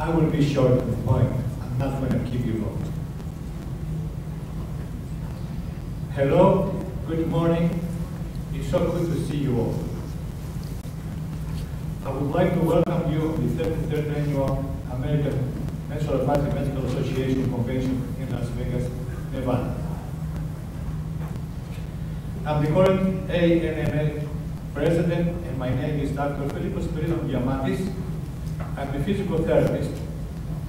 I will be short to the point. I'm not going to keep you long. Hello, good morning. It's so good to see you all. I would like to welcome you to the 33rd Annual American Naturopathic Medical Association Convention in Las Vegas, Nevada. I'm the current ANMA president, and my name is Dr. Philippos Diamantis. I'm a physical therapist.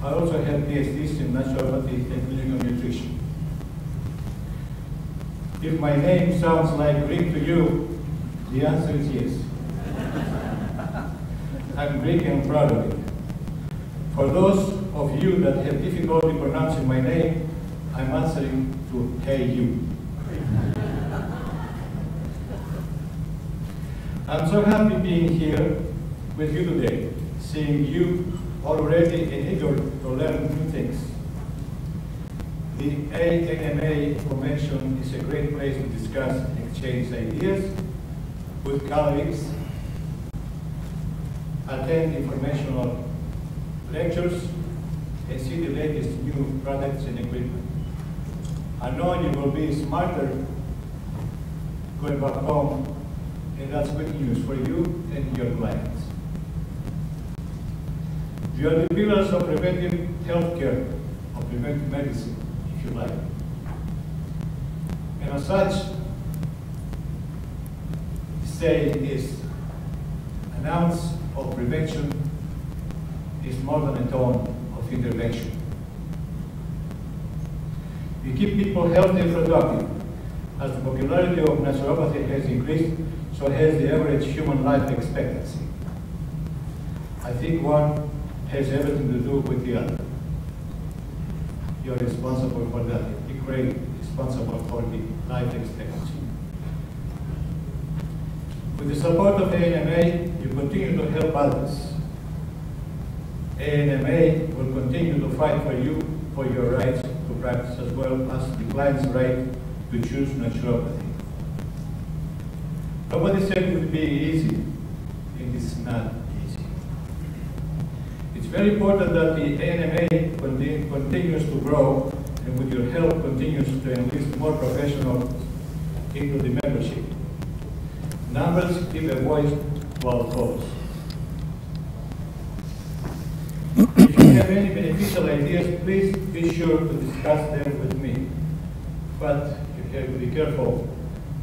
I also have PhDs in naturopathy and clinical nutrition. If my name sounds like Greek to you, the answer is yes. I'm Greek and proud of it. For those of you that have difficulty pronouncing my name, I'm answering to hey you. I'm so happy being here with you today, seeing you already and eager to learn new things. The ANMA convention is a great place to discuss and exchange ideas with colleagues, attend informational lectures, and see the latest new products and equipment. I know you will be smarter going back home, and that's good news for you and your clients. We are the pillars of preventive healthcare, of preventive medicine, if you like. And as such, the saying is, an ounce of prevention is more than a ton of intervention. We keep people healthy and productive. As the popularity of naturopathy has increased, so has the average human life expectancy. I think one has everything to do with the other. You're responsible for that. You're great responsible for the life expectancy. With the support of ANMA, you continue to help others. ANMA will continue to fight for you, for your rights to practice, as well as the client's right to choose naturopathy. Nobody said it would be easy. It is not easy. It's very important that the ANMA continues to grow, and with your help continues to enlist more professionals into the membership. Numbers give a voice to our cause. If you have any beneficial ideas, please be sure to discuss them with me. But you have to be careful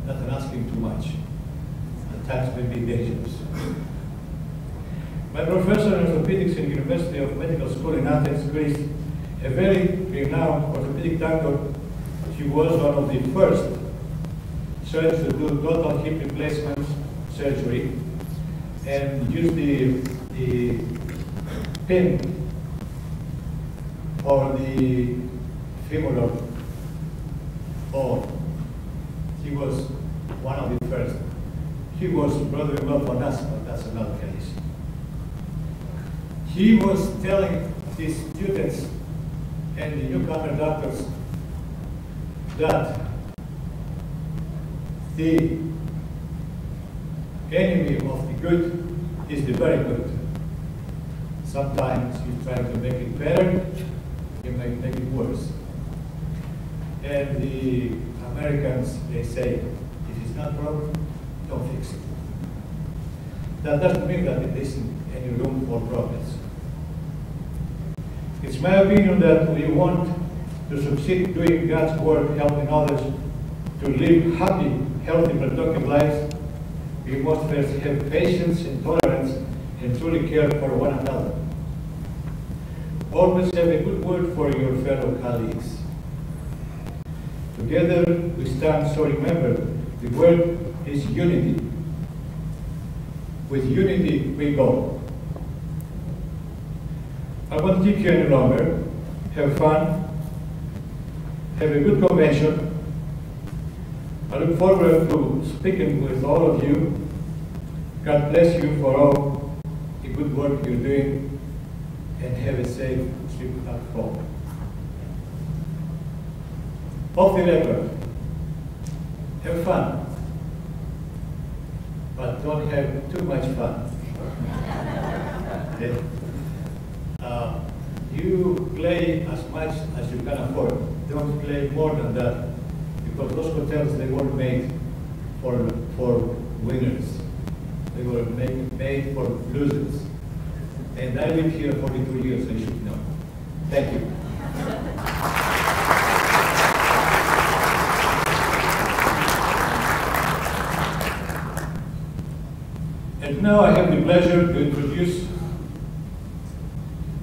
not asking too much. At times may be dangerous. My professor in orthopedics in the University of Medical School in Athens, Greece, a very renowned orthopedic doctor, he was one of the first surgeons to do total hip replacement surgery and use the pin or the femoral bone. He was one of the first. He was brother-in-law for us, but that's another case. He was telling his students and the newcomer doctors that the enemy of the good is the very good. Sometimes you try to make it better, you might make it worse. And the Americans, they say, if it's not broken, don't fix it. That doesn't mean that there isn't any room for progress. It's my opinion that we want to succeed doing God's work, helping others to live happy, healthy, productive lives. We must first have patience and tolerance and truly care for one another. Always have a good word for your fellow colleagues. Together we stand, so remember, the word is unity. With unity we go. I won't keep you any longer. Have fun. Have a good convention. I look forward to speaking with all of you. God bless you for all the good work you're doing, and have a safe trip back home. Off the record, have fun, but don't have too much fun. Okay? you play as much as you can afford. Don't play more than that, because those hotels, they weren't made for winners. They were made for losers. And I lived here 42 years, I should know. Thank you. And now I have the pleasure to introduce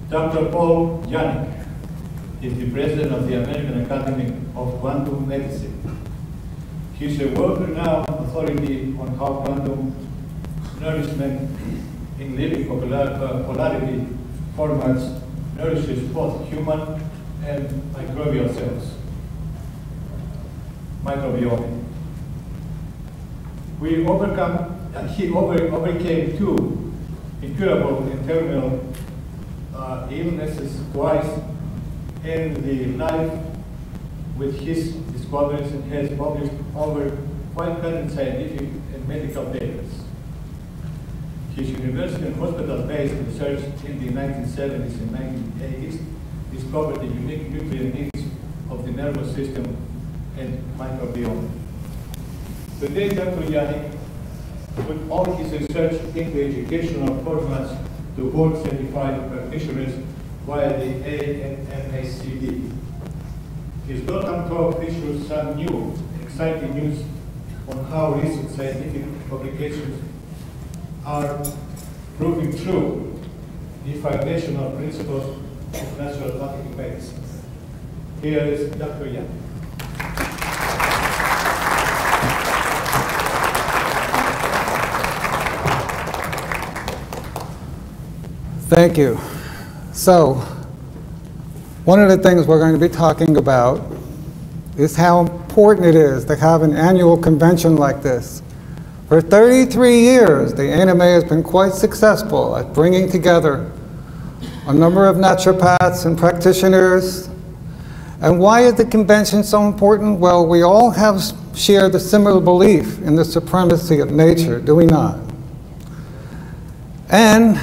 Dr. Paul Janik. He's the president of the American Academy of Quantum Medicine. He's a world-renowned authority on how quantum nourishment in living polarity formats nourishes both human and microbial cells. Microbiome. He overcame two incurable and terminal illnesses twice in the life with his discoveries, and has published over 500 scientific and medical papers. His university and hospital-based research in the 1970s and 1980s discovered the unique nutrient needs of the nervous system and microbiome. Today, Dr. Janik put all his research into educational formats to board-certified practitioners via the ANMACD. His welcome talk features some new, exciting news on how recent scientific publications are proving true the foundational principles of naturopathic medicine. Here is Dr. Janik. Thank you. So, one of the things we're going to be talking about is how important it is to have an annual convention like this. For 33 years, the ANMA has been quite successful at bringing together a number of naturopaths and practitioners. And why is the convention so important? Well, we all share the similar belief in the supremacy of nature, do we not? And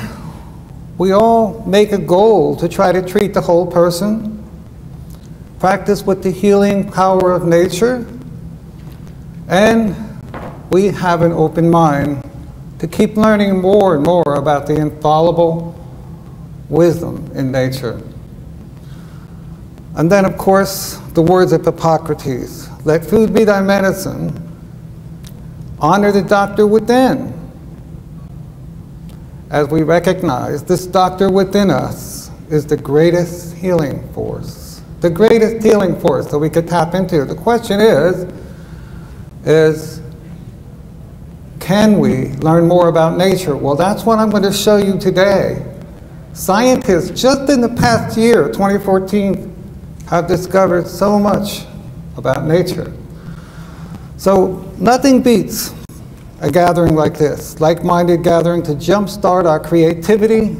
we all make a goal to try to treat the whole person, practice with the healing power of nature, and we have an open mind to keep learning more and more about the infallible wisdom in nature. And then, of course, the words of Hippocrates, let food be thy medicine, honor the doctor within. As we recognize, this doctor within us is the greatest healing force. The greatest healing force that we could tap into. The question is can we learn more about nature? Well, that's what I'm going to show you today. Scientists, just in the past year, 2014, have discovered so much about nature. So nothing beats a gathering like this, like-minded gathering to jumpstart our creativity,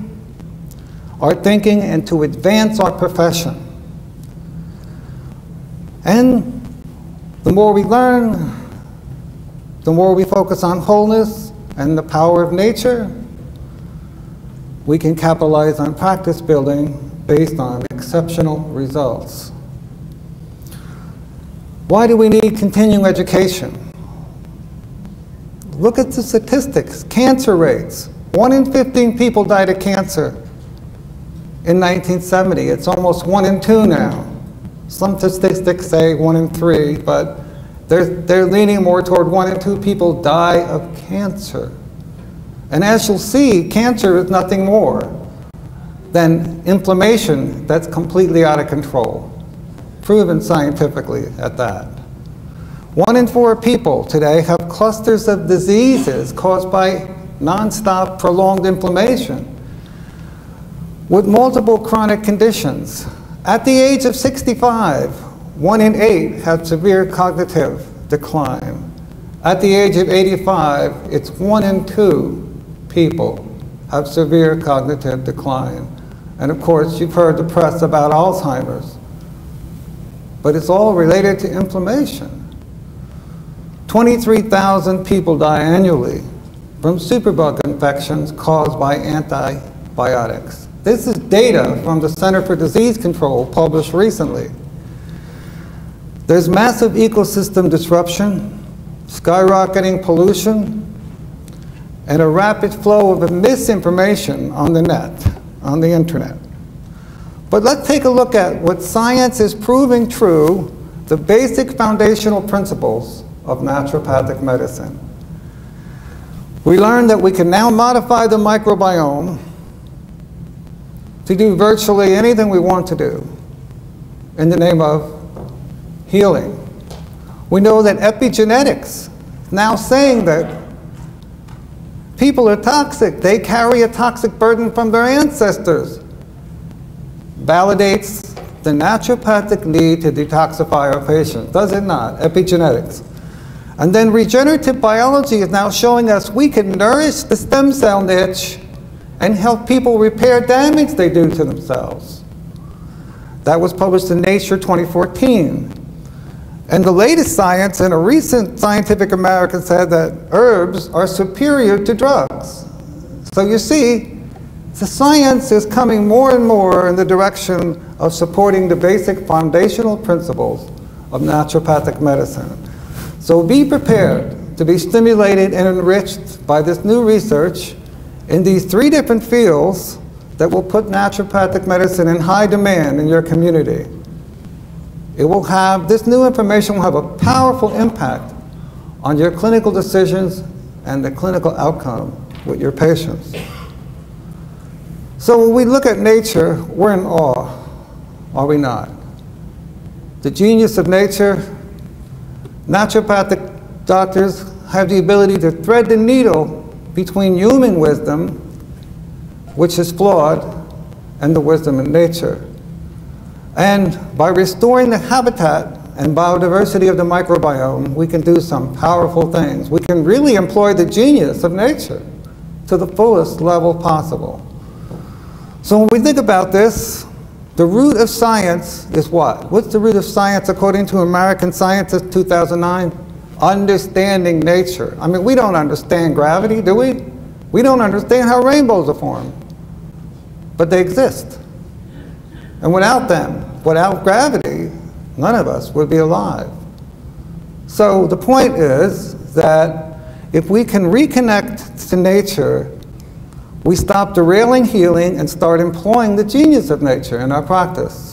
our thinking, and to advance our profession. And the more we learn, the more we focus on wholeness and the power of nature, we can capitalize on practice building based on exceptional results. Why do we need continuing education? Look at the statistics. Cancer rates. 1 in 15 people died of cancer in 1970. It's almost 1 in 2 now. Some statistics say 1 in 3, but they're leaning more toward 1 in 2 people die of cancer. And as you'll see, cancer is nothing more than inflammation that's completely out of control. Proven scientifically at that. 1 in 4 people today have clusters of diseases caused by nonstop prolonged inflammation with multiple chronic conditions. At the age of 65, 1 in 8 have severe cognitive decline. At the age of 85, it's 1 in 2 people have severe cognitive decline. And of course, you've heard the press about Alzheimer's. But it's all related to inflammation. 23,000 people die annually from superbug infections caused by antibiotics. This is data from the Center for Disease Control published recently. There's massive ecosystem disruption, skyrocketing pollution, and a rapid flow of misinformation on the net, on the internet. But let's take a look at what science is proving true, the basic foundational principles of naturopathic medicine. We learned that we can now modify the microbiome to do virtually anything we want to do in the name of healing. We know that epigenetics is now saying that people are toxic. They carry a toxic burden from their ancestors. Validates the naturopathic need to detoxify our patients, does it not? Epigenetics. And then regenerative biology is now showing us we can nourish the stem cell niche and help people repair damage they do to themselves. That was published in Nature 2014. And the latest science in a recent Scientific American said that herbs are superior to drugs. So you see, the science is coming more and more in the direction of supporting the basic foundational principles of naturopathic medicine. So be prepared to be stimulated and enriched by this new research in these 3 different fields that will put naturopathic medicine in high demand in your community. This new information will have a powerful impact on your clinical decisions and the clinical outcome with your patients. So when we look at nature, we're in awe, are we not? The genius of nature, naturopathic doctors have the ability to thread the needle between human wisdom, which is flawed, and the wisdom of nature. And by restoring the habitat and biodiversity of the microbiome, we can do some powerful things. We can really employ the genius of nature to the fullest level possible. So when we think about this, the root of science is what? What's the root of science according to American Scientist 2009? Understanding nature. I mean, we don't understand gravity, do we? We don't understand how rainbows are formed. But they exist. And without them, without gravity, none of us would be alive. So the point is that if we can reconnect to nature, we stop derailing healing and start employing the genius of nature in our practice.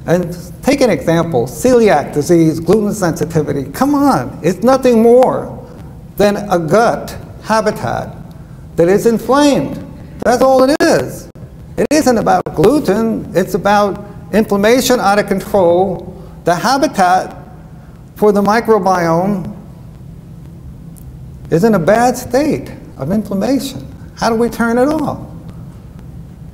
And take an example, celiac disease, gluten sensitivity. Come on, it's nothing more than a gut habitat that is inflamed. That's all it is. It isn't about gluten, it's about inflammation out of control. The habitat for the microbiome is in a bad state of inflammation. How do we turn it off?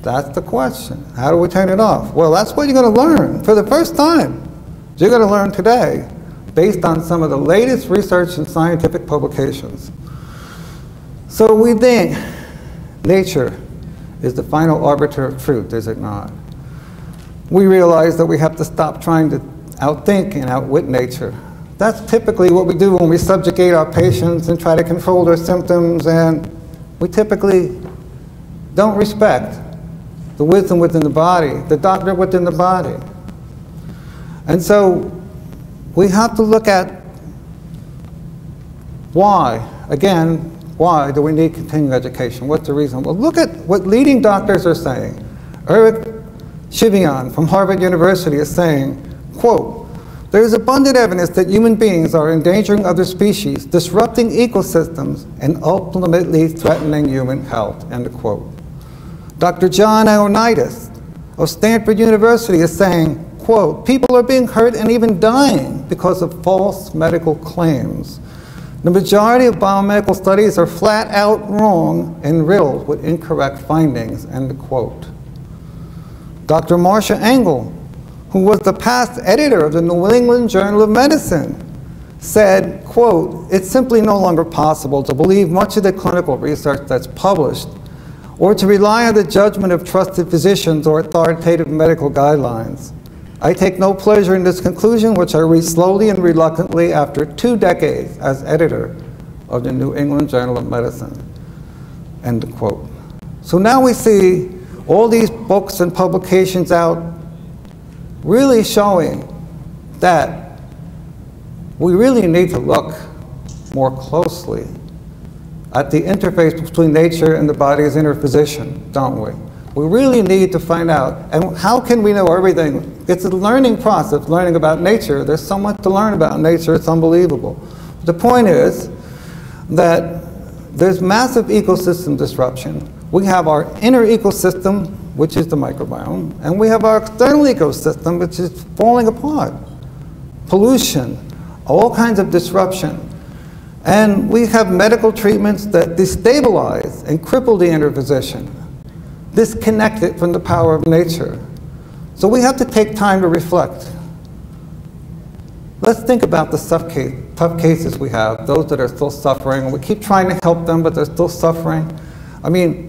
That's the question. How do we turn it off? Well, that's what you're going to learn for the first time. You're going to learn today based on some of the latest research and scientific publications. So we think nature is the final arbiter of truth, is it not? We realize that we have to stop trying to outthink and outwit nature. That's typically what we do when we subjugate our patients and try to control their symptoms, and we typically don't respect the wisdom within the body, the doctor within the body. And so we have to look at why. Again, why do we need continuing education? What's the reason? Well, look at what leading doctors are saying. Eric Shivian from Harvard University is saying, quote, "There is abundant evidence that human beings are endangering other species, disrupting ecosystems, and ultimately threatening human health," end quote. Dr. John Ioannidis of Stanford University is saying, quote, "People are being hurt and even dying because of false medical claims. The majority of biomedical studies are flat out wrong and riddled with incorrect findings," end quote. Dr. Marcia Engel, who was the past editor of the New England Journal of Medicine, said, quote, "It's simply no longer possible to believe much of the clinical research that's published or to rely on the judgment of trusted physicians or authoritative medical guidelines. I take no pleasure in this conclusion, which I read slowly and reluctantly after 2 decades as editor of the New England Journal of Medicine," end quote. So now we see all these books and publications out really showing that we really need to look more closely at the interface between nature and the body as inner physician, don't we? We really need to find out, and how can we know everything? It's a learning process, learning about nature. There's so much to learn about nature, it's unbelievable. The point is that there's massive ecosystem disruption. We have our inner ecosystem, which is the microbiome, and we have our external ecosystem, which is falling apart. Pollution, all kinds of disruption. And we have medical treatments that destabilize and cripple the inner physician, disconnect it from the power of nature. So we have to take time to reflect. Let's think about the tough cases we have, those that are still suffering, and we keep trying to help them, but they're still suffering. I mean,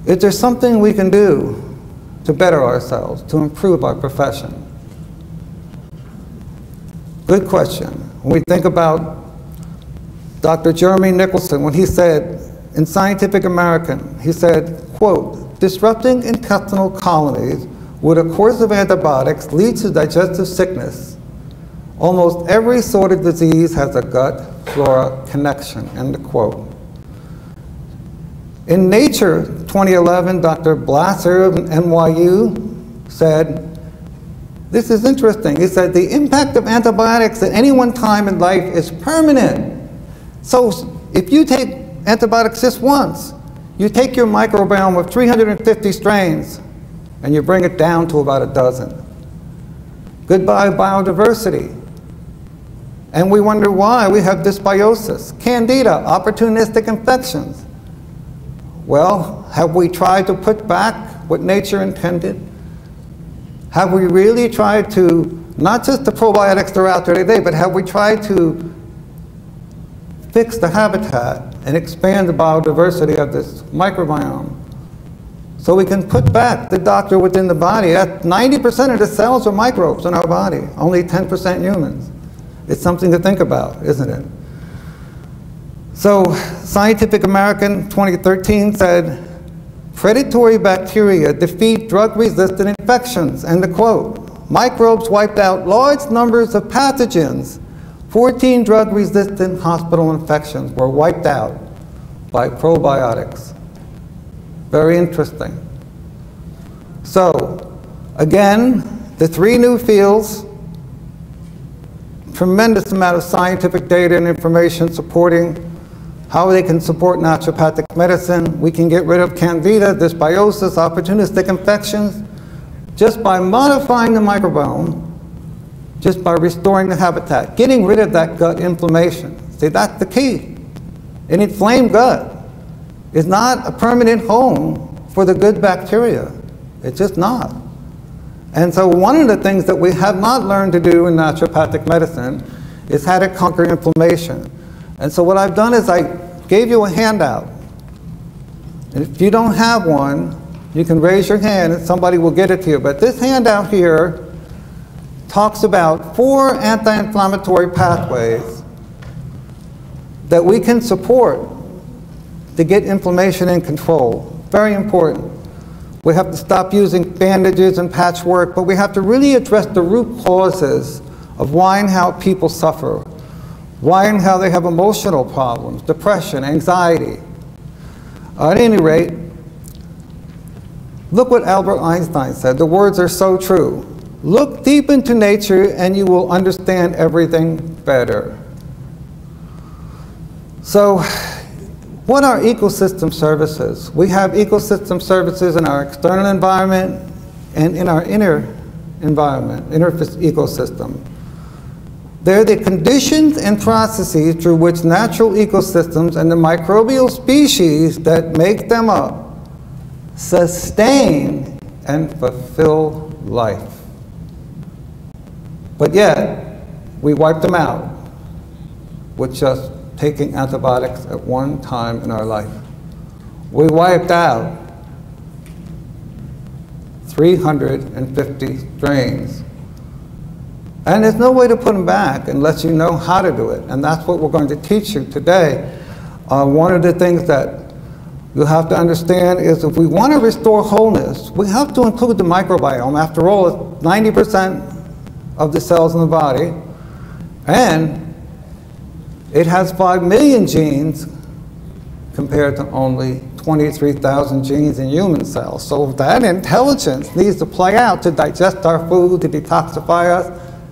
is there something we can do to better ourselves, to improve our profession? Good question. When we think about Dr. Jeremy Nicholson, when he said, in Scientific American, he said, quote, "Disrupting intestinal colonies with a course of antibiotics leads to digestive sickness. Almost every sort of disease has a gut-flora connection," end quote. In Nature 2011, Dr. Blasser of NYU said, this is interesting, he said, "The impact of antibiotics at any one time in life is permanent." So if you take antibiotics just once, you take your microbiome of 350 strains and you bring it down to about a dozen. Goodbye biodiversity. And we wonder why we have dysbiosis, candida, opportunistic infections. Well, have we tried to put back what nature intended? Have we really tried to, not just the probiotics that are out there today, but have we tried to fix the habitat and expand the biodiversity of this microbiome so we can put back the doctor within the body? 90% of the cells are microbes in our body, only 10% humans. It's something to think about, isn't it? So Scientific American 2013 said, "Predatory bacteria defeat drug-resistant infections," end of quote. Microbes wiped out large numbers of pathogens. 14 drug-resistant hospital infections were wiped out by probiotics. Very interesting. So, again, the three new fields, tremendous amount of scientific data and information supporting how they can support naturopathic medicine. We can get rid of candida, dysbiosis, opportunistic infections, just by modifying the microbiome, just by restoring the habitat, getting rid of that gut inflammation. See, that's the key. An inflamed gut is not a permanent home for the good bacteria. It's just not. And so one of the things that we have not learned to do in naturopathic medicine is how to conquer inflammation. And so what I've done is I gave you a handout. And if you don't have one, you can raise your hand and somebody will get it to you. But this handout here talks about 4 anti-inflammatory pathways that we can support to get inflammation in control. Very important. We have to stop using bandages and patchwork, but we have to really address the root causes of why and how people suffer, why and how they have emotional problems, depression, anxiety. At any rate, look what Albert Einstein said. The words are so true. Look deep into nature and you will understand everything better. So, what are ecosystem services? We have ecosystem services in our external environment and in our inner environment, inner ecosystem. They're the conditions and processes through which natural ecosystems and the microbial species that make them up sustain and fulfill life. But yet, we wipe them out with just taking antibiotics at one time in our life. We wiped out 350 strains. And there's no way to put them back unless you know how to do it. And that's what we're going to teach you today. One of the things that you have to understand is if we want to restore wholeness, we have to include the microbiome. After all, it's 90% of the cells in the body, and it has 5 million genes compared to only 23,000 genes in human cells. So that intelligence needs to play out to digest our food, to detoxify us,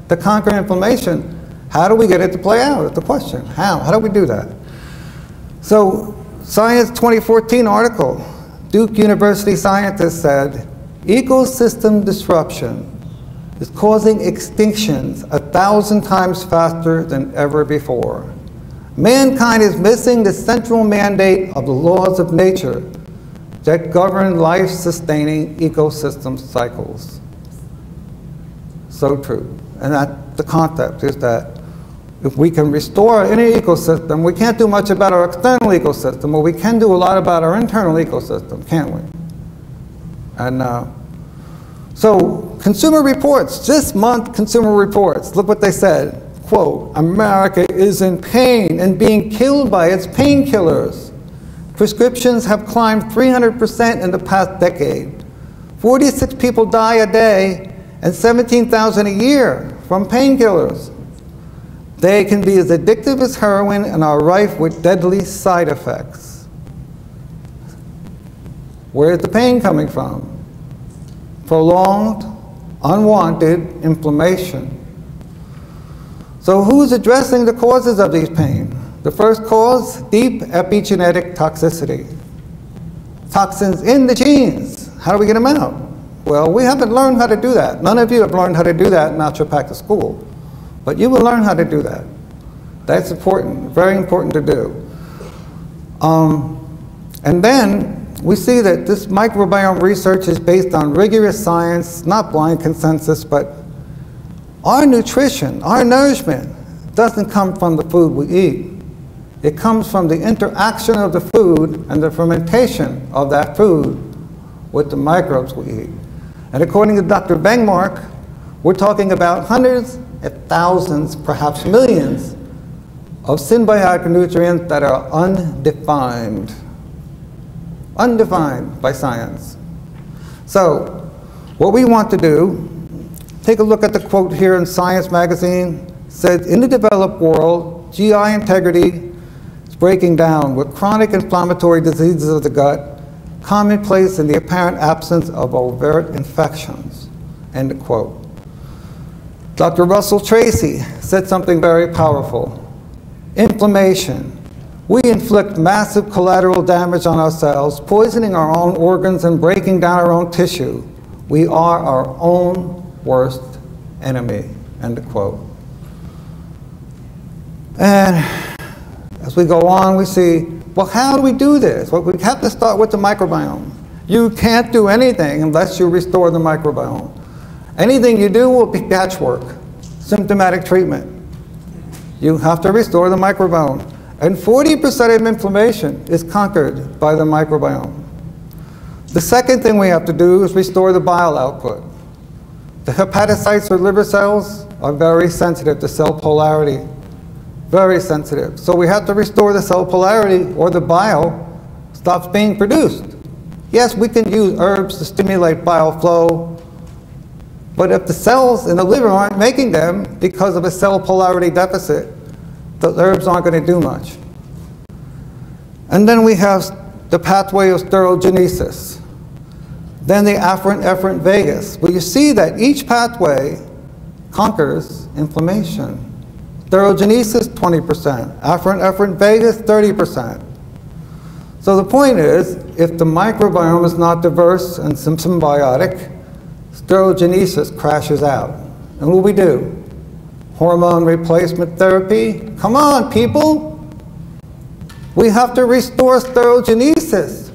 to conquer inflammation. How do we get it to play out? That's the question. How? How do we do that? So, Science 2014 article, Duke University scientists said, ecosystem disruption is causing extinctions 1,000 times faster than ever before. Mankind is missing the central mandate of the laws of nature that govern life-sustaining ecosystem cycles. So true. And that the concept is that if we can restore any ecosystem, we can't do much about our external ecosystem, but we can do a lot about our internal ecosystem, can't we? And so, Consumer Reports, this month, Consumer Reports, look what they said. Quote, America is in pain and being killed by its painkillers. Prescriptions have climbed 300% in the past decade. 46 people die a day and 17,000 a year from painkillers. They can be as addictive as heroin and are rife with deadly side effects. Where's the pain coming from? Prolonged, unwanted inflammation. So who's addressing the causes of these pain? The first cause, deep epigenetic toxicity. Toxins in the genes. How do we get them out? Well, we haven't learned how to do that. None of you have learned how to do that in naturopathic school. But you will learn how to do that. That's important, very important to do. And then we see that this microbiome research is based on rigorous science, not blind consensus, but our nutrition, our nourishment doesn't come from the food we eat. It comes from the interaction of the food and the fermentation of that food with the microbes we eat. And according to Dr. Bengmark, we're talking about hundreds of thousands, perhaps millions, of symbiotic nutrients that are undefined by science. So, what we want to do, take a look at the quote here in Science magazine. It says, in the developed world, GI integrity is breaking down with chronic inflammatory diseases of the gut, commonplace in the apparent absence of overt infections. End of quote. Dr. Russell Tracy said something very powerful. Inflammation. We inflict massive collateral damage on ourselves, poisoning our own organs and breaking down our own tissue. We are our own worst enemy. End of quote. And as we go on, we see, well, how do we do this? Well, we have to start with the microbiome. You can't do anything unless you restore the microbiome. Anything you do will be patchwork, symptomatic treatment. You have to restore the microbiome. And 40% of inflammation is conquered by the microbiome. The second thing we have to do is restore the bile output. The hepatocytes or liver cells are very sensitive to cell polarity. Very sensitive. So we have to restore the cell polarity or the bile stops being produced. Yes, we can use herbs to stimulate bile flow, but if the cells in the liver aren't making them because of a cell polarity deficit, the herbs aren't going to do much. And then we have the pathway of sterogenesis. Then the afferent-efferent vagus. Well, you see that each pathway conquers inflammation. Sterogenesis, 20%. Afferent-efferent vagus, 30%. So the point is, if the microbiome is not diverse and symbiotic, sterogenesis crashes out. And what do? Hormone replacement therapy? Come on, people! We have to restore sterogenesis.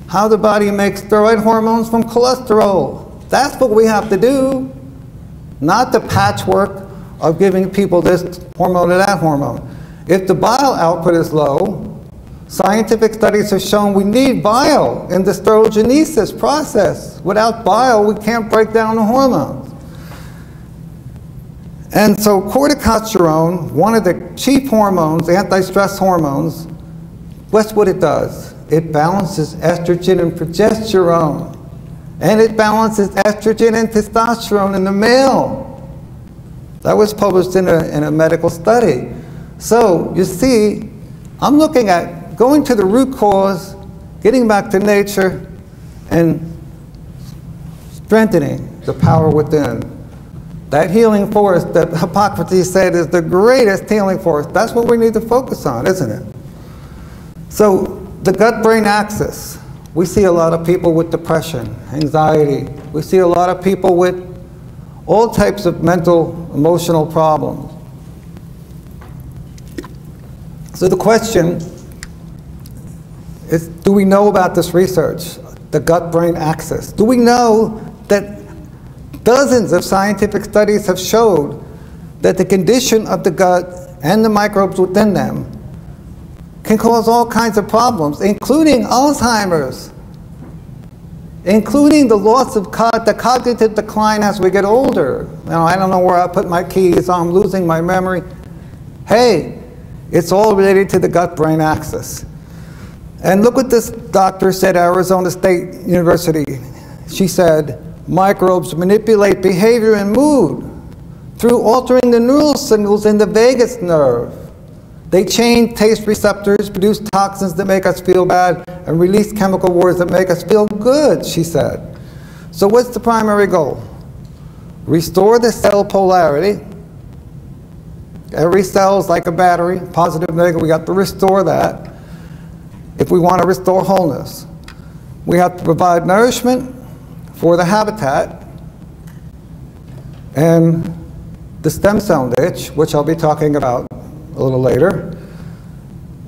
How the body makes steroid hormones from cholesterol. That's what we have to do. Not the patchwork of giving people this hormone or that hormone. If the bile output is low, scientific studies have shown we need bile in the sterogenesis process. Without bile, we can't break down the hormones. And so corticosterone, one of the chief hormones, anti-stress hormones, what's what it does? it balances estrogen and progesterone. And it balances estrogen and testosterone in the male. That was published in a medical study. So, you see, I'm looking at going to the root cause, getting back to nature, and strengthening the power within. That healing force that Hippocrates said is the greatest healing force. That's what we need to focus on, isn't it? So, the gut-brain axis. We see a lot of people with depression, anxiety. We see a lot of people with all types of mental, emotional problems. So the question is, do we know about this research, the gut-brain axis? Do we know that dozens of scientific studies have showed that the condition of the gut and the microbes within them can cause all kinds of problems, including Alzheimer's, including the loss of the cognitive decline as we get older. Now, I don't know where I put my keys, I'm losing my memory. Hey, it's all related to the gut-brain axis. And look what this doctor said at Arizona State University. She said, microbes manipulate behavior and mood through altering the neural signals in the vagus nerve. They change taste receptors, produce toxins that make us feel bad, and release chemical wars that make us feel good, she said. So what's the primary goal? Restore the cell polarity. Every cell is like a battery, positive, negative. We have to restore that if we want to restore wholeness. We have to provide nourishment for the habitat and the stem cell niche, which I'll be talking about a little later.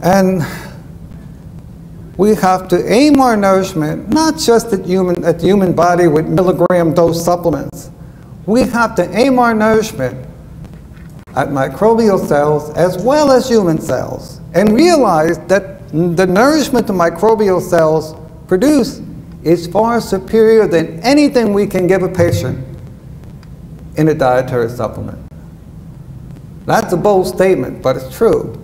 And we have to aim our nourishment not just at the human body with milligram dose supplements. We have to aim our nourishment at microbial cells as well as human cells, and realize that the nourishment the microbial cells produce is far superior than anything we can give a patient in a dietary supplement. That's a bold statement, but it's true.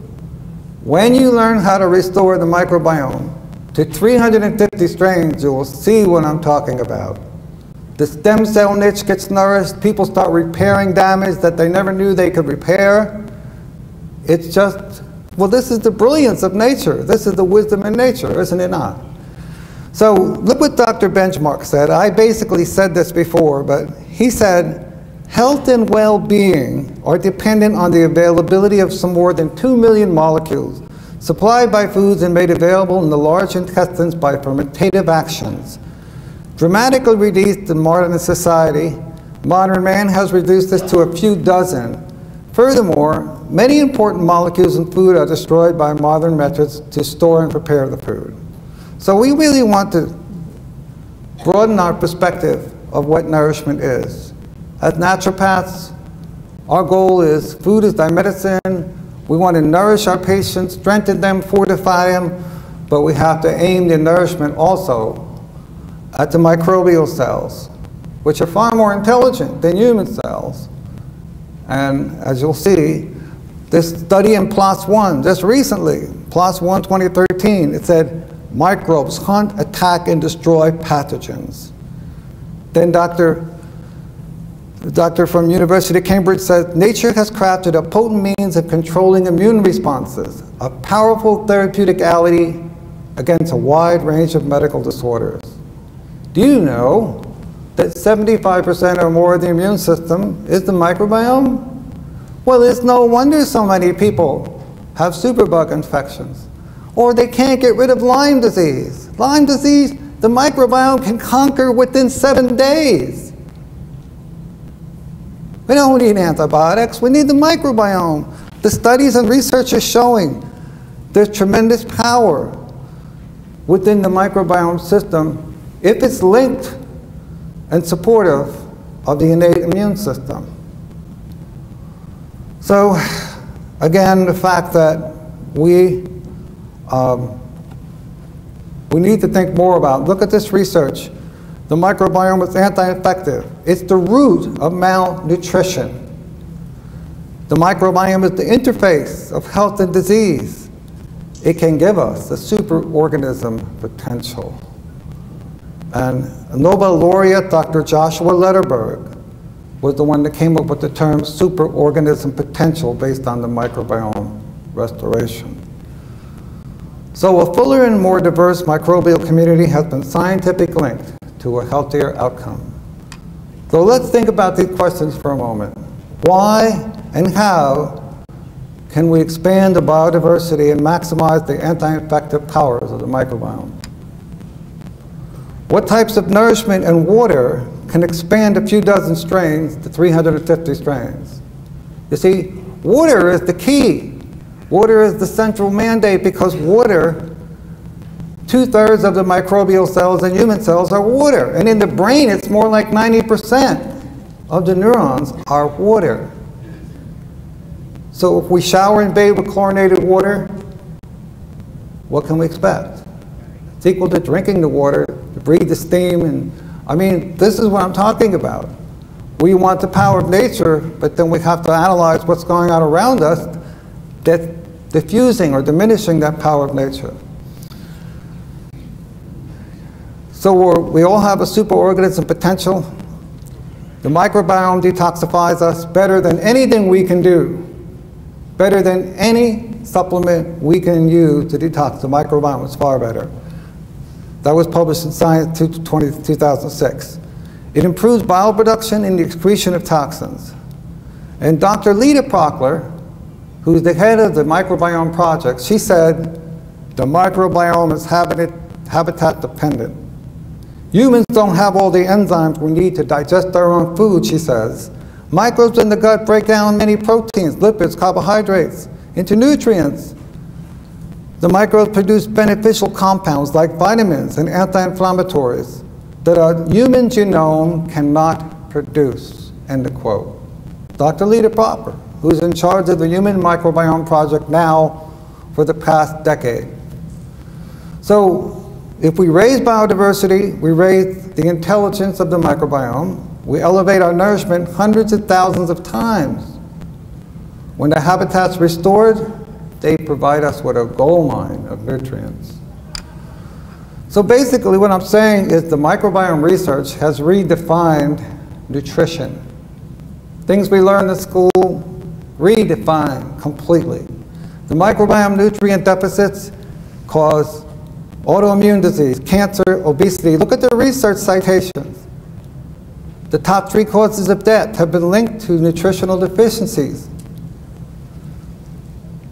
When you learn how to restore the microbiome to 350 strains, you will see what I'm talking about. The stem cell niche gets nourished, people start repairing damage that they never knew they could repair. It's just, well, this is the brilliance of nature. This is the wisdom in nature, isn't it not? So look what Dr. Benchmark said. I basically said this before, but he said, health and well-being are dependent on the availability of some more than 2 million molecules supplied by foods and made available in the large intestines by fermentative actions. Dramatically reduced in modern society, modern man has reduced this to a few dozen. Furthermore, many important molecules in food are destroyed by modern methods to store and prepare the food. So we really want to broaden our perspective of what nourishment is. As naturopaths, our goal is food is thy medicine. We want to nourish our patients, strengthen them, fortify them, but we have to aim the nourishment also at the microbial cells, which are far more intelligent than human cells. And as you'll see, this study in PLOS One, just recently, PLOS One 2013, it said, microbes hunt, attack, and destroy pathogens. Then the doctor from University of Cambridge said, nature has crafted a potent means of controlling immune responses, a powerful therapeutic ally against a wide range of medical disorders. Do you know that 75% or more of the immune system is the microbiome? Well, it's no wonder so many people have superbug infections, or they can't get rid of Lyme disease. Lyme disease, the microbiome can conquer within 7 days. We don't need antibiotics, we need the microbiome. The studies and research are showing there's tremendous power within the microbiome system if it's linked and supportive of the innate immune system. So, again, the fact that we need to think more about, look at this research. The microbiome is anti-infective. It's the root of malnutrition. The microbiome is the interface of health and disease. it can give us the superorganism potential. And Nobel laureate Dr. Joshua Lederberg was the one that came up with the term superorganism potential based on the microbiome restoration. So a fuller and more diverse microbial community has been scientifically linked to a healthier outcome. So let's think about these questions for a moment. Why and how can we expand the biodiversity and maximize the anti-infective powers of the microbiome? What types of nourishment and water can expand a few dozen strains to 350 strains? You see, water is the key. Water is the central mandate because water, 2/3 of the microbial cells in human cells are water. And in the brain, it's more like 90% of the neurons are water. So if we shower and bathe with chlorinated water, what can we expect? It's equal to drinking the water, to breathe the steam, and I mean, this is what I'm talking about. We want the power of nature, but then we have to analyze what's going on around us that's diffusing or diminishing that power of nature. So we all have a superorganism potential. The microbiome detoxifies us better than anything we can do, better than any supplement we can use to detox. The microbiome is far better. That was published in Science 2006. It improves bioproduction and the excretion of toxins. And Dr. Lita Prockler, who's the head of the microbiome project, she said, the microbiome is habitat dependent. Humans don't have all the enzymes we need to digest our own food, she says. Microbes in the gut break down many proteins, lipids, carbohydrates into nutrients. The microbes produce beneficial compounds like vitamins and anti-inflammatories that a human genome cannot produce, end of quote. Dr. Lita Prockler, who's in charge of the Human Microbiome Project now for the past decade. So if we raise biodiversity, we raise the intelligence of the microbiome, we elevate our nourishment hundreds of thousands of times. When the habitat's restored, they provide us with a gold mine of nutrients. So basically what I'm saying is the microbiome research has redefined nutrition. Things we learned in school, redefined completely. The microbiome nutrient deficits cause autoimmune disease, cancer, obesity. Look at the research citations. The top 3 causes of death have been linked to nutritional deficiencies.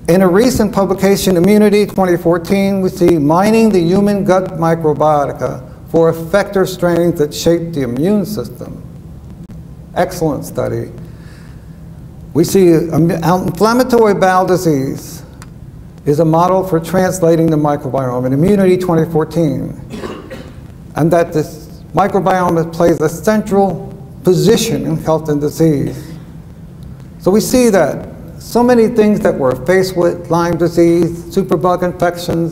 In a recent publication, Immunity 2014, we see mining the human gut microbiota for effector strains that shape the immune system. Excellent study. We see inflammatory bowel disease is a model for translating the microbiome in Immunity 2014, and that this microbiome plays a central position in health and disease. So we see that so many things that we're faced with, Lyme disease, superbug infections,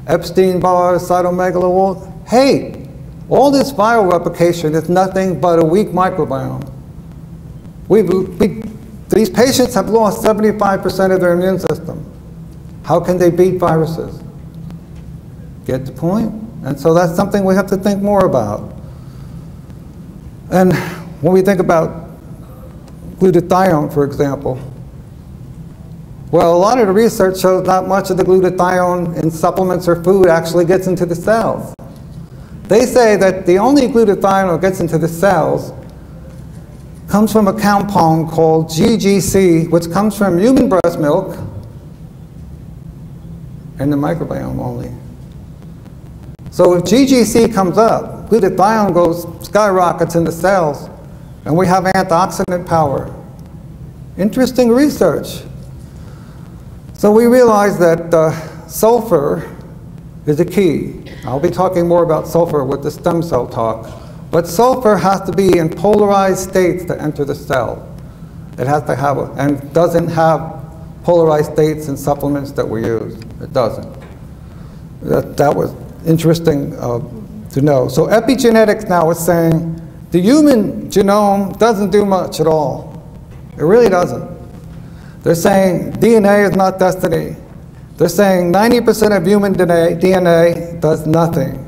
Epstein-Barr, cytomegalovirus, hey, all this viral replication is nothing but a weak microbiome. These patients have lost 75% of their immune system. How can they beat viruses? Get the point? And so that's something we have to think more about. And when we think about glutathione, for example, well, a lot of the research shows not much of the glutathione in supplements or food actually gets into the cells. They say that the only glutathione that gets into the cells comes from a compound called GGC, which comes from human breast milk and the microbiome only. So if GGC comes up, glutathione skyrockets in the cells, and we have antioxidant power. Interesting research. So we realize that sulfur is the key. I'll be talking more about sulfur with the stem cell talk. But sulfur has to be in polarized states to enter the cell. It has to have, and doesn't have polarized states in supplements that we use. It doesn't. That was interesting to know. So epigenetics now is saying the human genome doesn't do much at all. It really doesn't. They're saying DNA is not destiny. They're saying 90% of human DNA does nothing.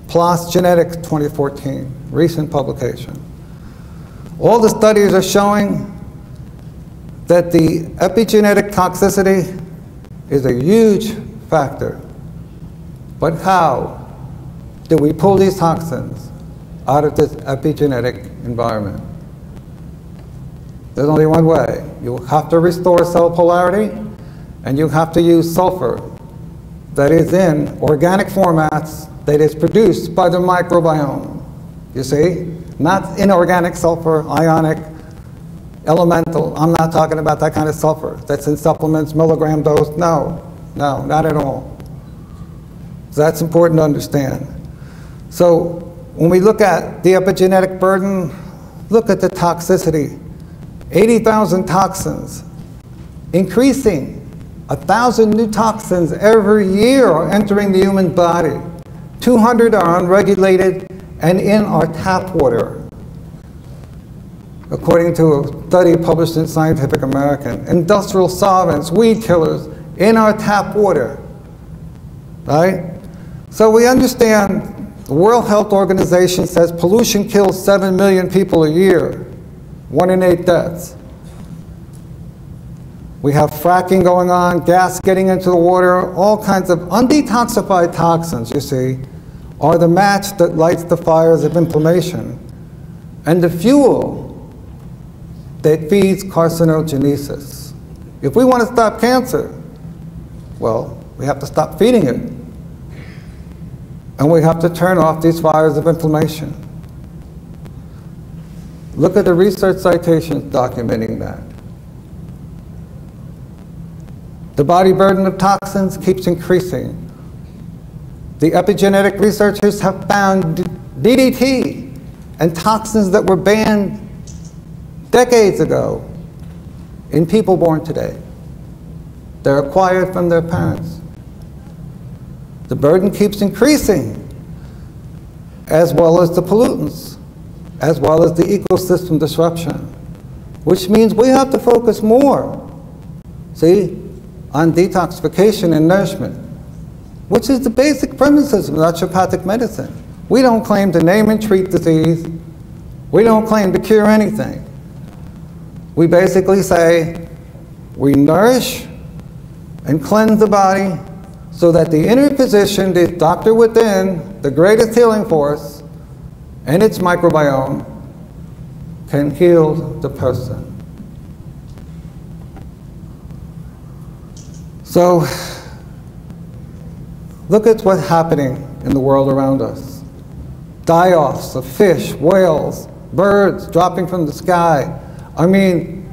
PLOS Genetics 2014, recent publication. All the studies are showing that the epigenetic toxicity is a huge factor. But how do we pull these toxins out of this epigenetic environment? There's only one way. You have to restore cell polarity, and you have to use sulfur that is in organic formats that is produced by the microbiome. You see? Not inorganic sulfur, ionic, elemental. I'm not talking about that kind of sulfur that's in supplements, milligram dose. No, no, not at all. So that's important to understand. So when we look at the epigenetic burden, look at the toxicity. 80,000 toxins, increasing. 1,000 new toxins every year are entering the human body. 200 are unregulated and in our tap water, according to a study published in Scientific American. Industrial solvents, weed killers, in our tap water, right? So we understand the World Health Organization says pollution kills 7 million people a year, 1 in 8 deaths. We have fracking going on, gas getting into the water, all kinds of undetoxified toxins, you see, are the match that lights the fires of inflammation and the fuel that feeds carcinogenesis. If we want to stop cancer, well, we have to stop feeding it. And we have to turn off these fires of inflammation. Look at the research citations documenting that. The body burden of toxins keeps increasing. The epigenetic researchers have found DDT and toxins that were banned decades ago in people born today. They're acquired from their parents. The burden keeps increasing, as well as the pollutants, as well as the ecosystem disruption, which means we have to focus more, see, on detoxification and nourishment, which is the basic premises of naturopathic medicine. We don't claim to name and treat disease. We don't claim to cure anything. We basically say we nourish and cleanse the body so that the inner physician, the doctor within, the greatest healing force, and its microbiome can heal the person. So, look at what's happening in the world around us. Die-offs of fish, whales, birds dropping from the sky. I mean,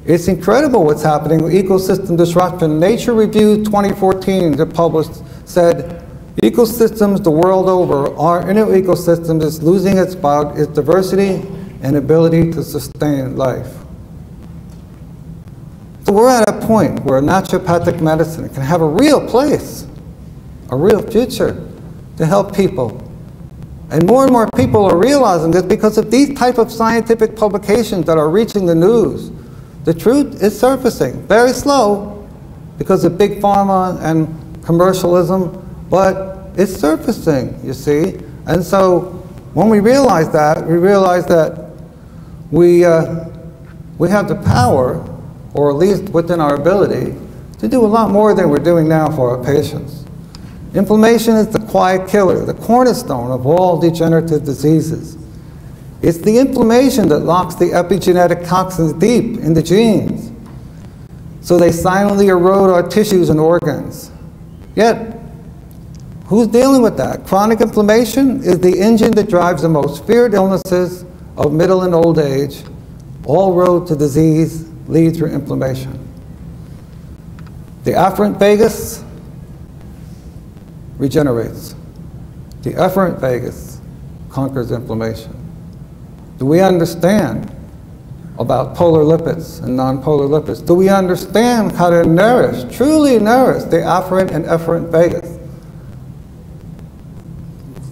it's incredible what's happening with ecosystem disruption. Nature Review 2014 that published said, ecosystems the world over, our inner ecosystem is losing its diversity and ability to sustain life. So we're at a point where naturopathic medicine can have a real place, a real future to help people. And more people are realizing this because of these type of scientific publications that are reaching the news. The truth is surfacing, very slow because of big pharma and commercialism, but it's surfacing, you see. And so when we realize that we have the power, or at least within our ability, to do a lot more than we're doing now for our patients. Inflammation is the quiet killer, the cornerstone of all degenerative diseases. It's the inflammation that locks the epigenetic toxins deep in the genes, so they silently erode our tissues and organs. Yet, who's dealing with that? Chronic inflammation is the engine that drives the most feared illnesses of middle and old age. All road to disease lead through inflammation. The afferent vagus regenerates. The efferent vagus conquers inflammation. Do we understand about polar lipids and non-polar lipids? Do we understand how to nourish, truly nourish, the afferent and efferent vagus?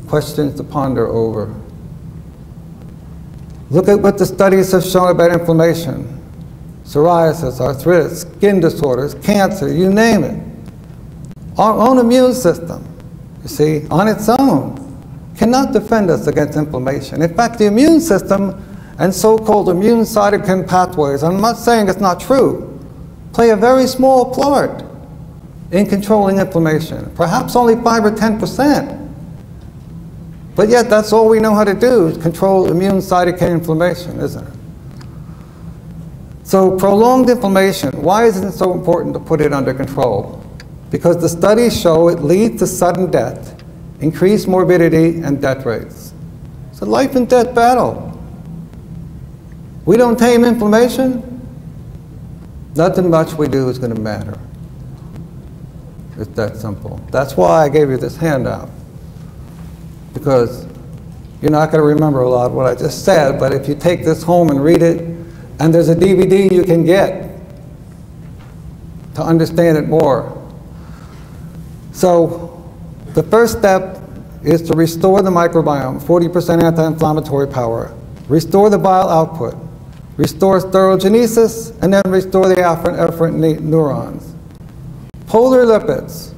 Questions to ponder over. Look at what the studies have shown about inflammation. psoriasis, arthritis, skin disorders, cancer, you name it. Our own immune system, you see, on its own, cannot defend us against inflammation. In fact, the immune system and so-called immune cytokine pathways, I'm not saying it's not true, play a very small part in controlling inflammation, perhaps only 5 or 10%. But yet that's all we know how to do, is control immune cytokine inflammation, isn't it? So prolonged inflammation, why is it so important to put it under control? Because the studies show it leads to sudden death, increased morbidity, and death rates. It's a life and death battle. We don't tame inflammation, nothing much we do is going to matter. It's that simple. That's why I gave you this handout. Because you're not going to remember a lot of what I just said, but if you take this home and read it, and there's a DVD you can get to understand it more. So the first step is to restore the microbiome, 40% anti-inflammatory power, restore the bile output, restore sterogenesis, and then restore the afferent neurons. Polar lipids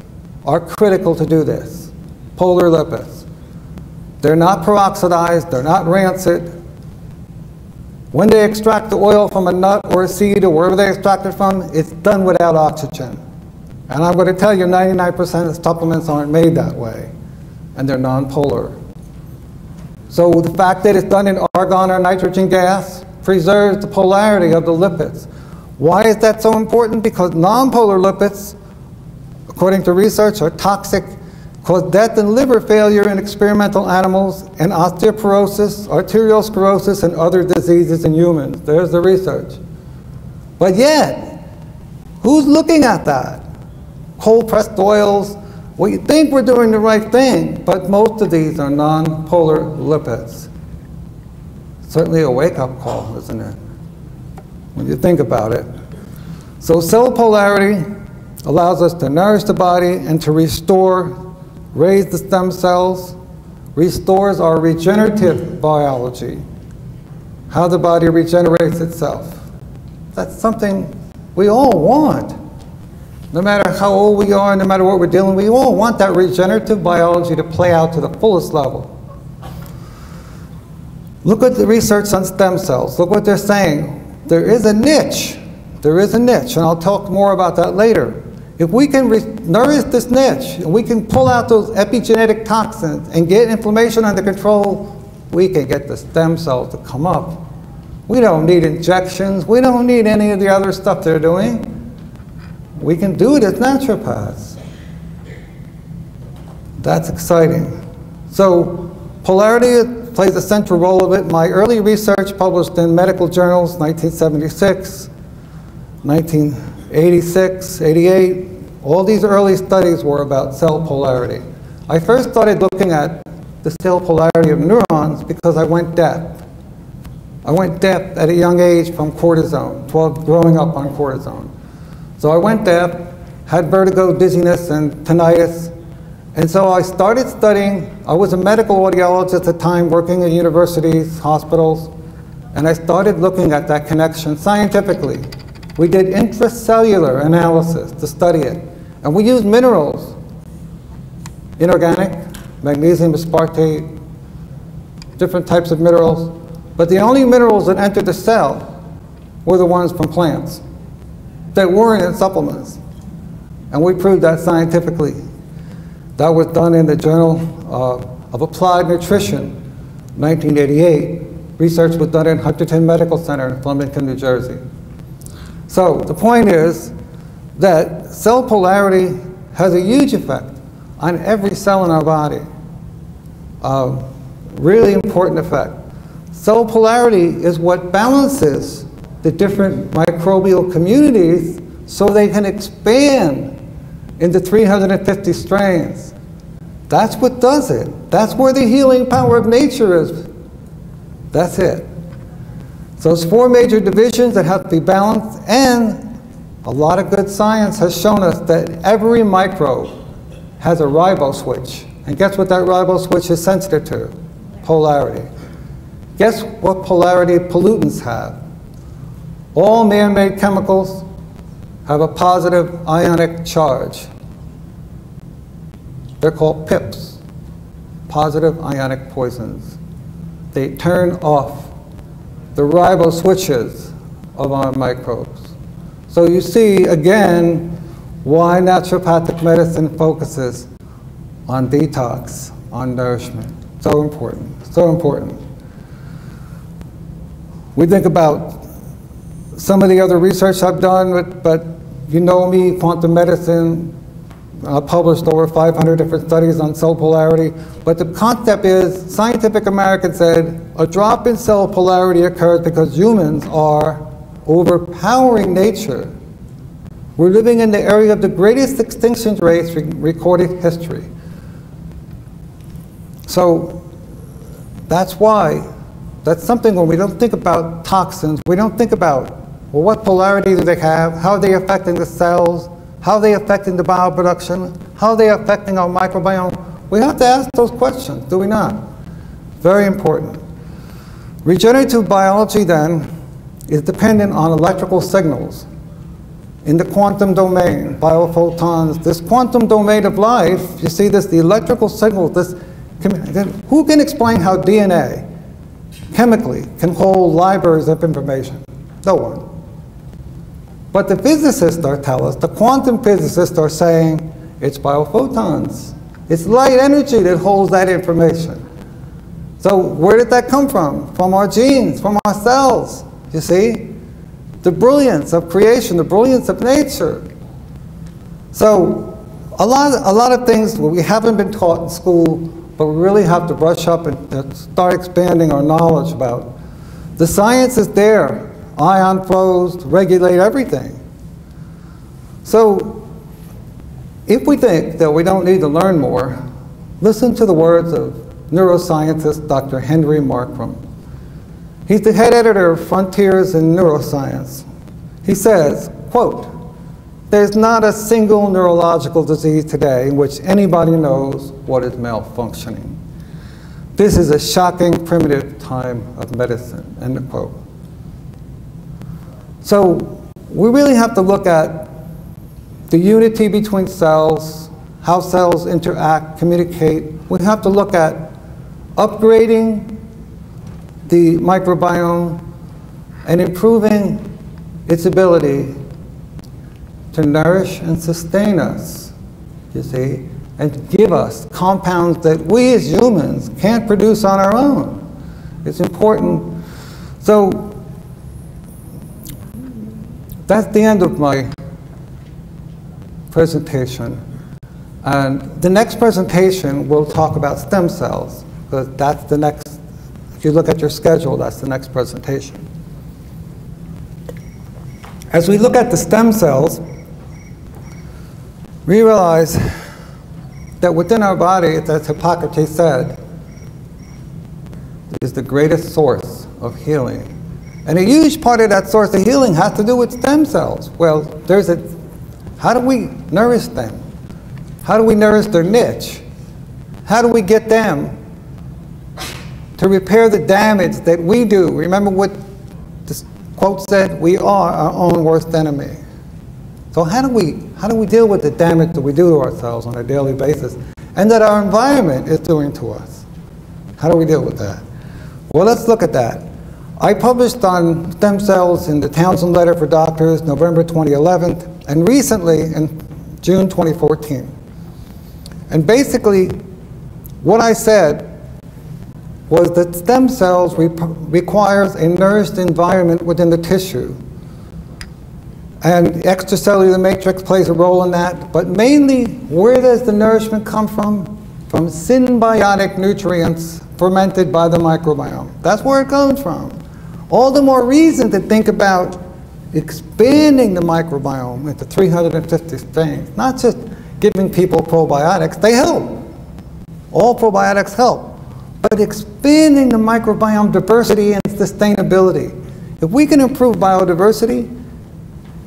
are critical to do this. Polar lipids. They're not peroxidized, they're not rancid. When they extract the oil from a nut or a seed or wherever they extract it from, it's done without oxygen. And I'm going to tell you 99% of supplements aren't made that way, and they're non-polar. So the fact that it's done in argon or nitrogen gas preserves the polarity of the lipids. Why is that so important? Because non-polar lipids, according to research, are toxic, cause death and liver failure in experimental animals, and osteoporosis, arteriosclerosis, and other diseases in humans. There's the research. But yet, who's looking at that? Cold-pressed oils. We think we're doing the right thing, but most of these are non-polar lipids. Certainly a wake-up call, isn't it? When you think about it. So cell polarity allows us to nourish the body and to restore, raise the stem cells, restores our regenerative biology, how the body regenerates itself. That's something we all want. No matter how old we are, no matter what we're dealing with, we all want that regenerative biology to play out to the fullest level. Look at the research on stem cells. Look what they're saying. There is a niche. There is a niche, and I'll talk more about that later. If we can nourish this niche, and we can pull out those epigenetic toxins and get inflammation under control, we can get the stem cells to come up. We don't need injections. We don't need any of the other stuff they're doing. We can do it as naturopaths. That's exciting. So polarity plays a central role of it. My early research published in medical journals, 1976, 1986, 88, all these early studies were about cell polarity. I first started looking at the cell polarity of neurons because I went deaf. I went deaf at a young age from cortisone, growing up on cortisone. So I went deaf, had vertigo, dizziness, and tinnitus. And so I started studying. I was a medical audiologist at the time, working at universities, hospitals, and I started looking at that connection scientifically. We did intracellular analysis to study it. And we used minerals, inorganic, magnesium aspartate, different types of minerals. But the only minerals that entered the cell were the ones from plants that weren't in supplements. And we proved that scientifically. That was done in the Journal of Applied Nutrition, 1988. Research was done in Huntington Medical Center in Flemington, New Jersey. So the point is that cell polarity has a huge effect on every cell in our body. Really important effect. Cell polarity is what balances the different microbial communities so they can expand into 350 strains. That's what does it. That's where the healing power of nature is. That's it. So it's 4 major divisions that have to be balanced, and a lot of good science has shown us that every microbe has a ribo switch. And guess what that ribo switch is sensitive to? Polarity. Guess what polarity pollutants have? All man-made chemicals have a positive ionic charge. They're called PIPs, positive ionic poisons. They turn off the ribo switches of our microbes. So you see, again, why naturopathic medicine focuses on detox, on nourishment. So important, so important. We think about some of the other research I've done, but you know me, quantum medicine, published over 500 different studies on cell polarity. But the concept is, Scientific American said, a drop in cell polarity occurs because humans are overpowering nature. We're living in the area of the greatest extinction rates in recorded history. So that's why, that's something when we don't think about toxins, we don't think about, well, what polarity do they have? How are they affecting the cells? How are they affecting the bioproduction? How are they affecting our microbiome? We have to ask those questions, do we not? Very important. Regenerative biology, then, is dependent on electrical signals. In the quantum domain, biophotons, this quantum domain of life, you see this, the electrical signals, who can explain how DNA, chemically, can hold libraries of information? No one. But the physicists are telling us, the quantum physicists are saying, it's biophotons. It's light energy that holds that information. So where did that come from? From our genes, from our cells, you see? The brilliance of creation, the brilliance of nature. So a lot of things we haven't been taught in school, but we really have to brush up and start expanding our knowledge about. The science is there. Ion flows regulate everything. So if we think that we don't need to learn more, listen to the words of neuroscientist Dr. Henry Markram. He's the head editor of Frontiers in Neuroscience. He says, quote, "There's not a single neurological disease today in which anybody knows what is malfunctioning. This is a shocking, primitive time of medicine," end of quote. So we really have to look at the unity between cells, how cells interact, communicate. We have to look at upgrading the microbiome and improving its ability to nourish and sustain us, you see, and give us compounds that we as humans can't produce on our own. It's important. So that's the end of my presentation. And the next presentation, we'll talk about stem cells, because that's the next, if you look at your schedule, that's the next presentation. As we look at the stem cells, we realize that within our body, as Hippocrates said, is the greatest source of healing. And a huge part of that source of healing has to do with stem cells. Well, how do we nourish them? How do we nourish their niche? How do we get them to repair the damage that we do? Remember what this quote said, we are our own worst enemy. So how do we deal with the damage that we do to ourselves on a daily basis and that our environment is doing to us? How do we deal with that? Well, let's look at that. I published on stem cells in the Townsend Letter for Doctors, November 2011, and recently in June 2014. And basically, what I said was that stem cells requires a nourished environment within the tissue. And extracellular matrix plays a role in that, but mainly, where does the nourishment come from? From symbiotic nutrients fermented by the microbiome. That's where it comes from. All the more reason to think about expanding the microbiome into 350 strains, not just giving people probiotics. They help. All probiotics help. But expanding the microbiome diversity and sustainability. If we can improve biodiversity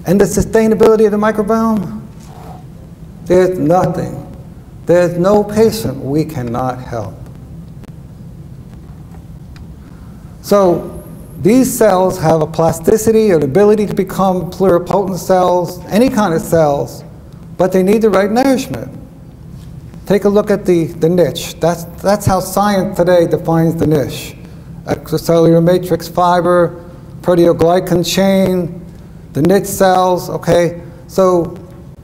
and the sustainability of the microbiome, there's nothing, there's no patient we cannot help. So These cells have a plasticity, an ability to become pluripotent cells, any kind of cells, but they need the right nourishment. Take a look at the niche. That's how science today defines the niche. Extracellular matrix fiber, proteoglycan chain, the niche cells, okay? So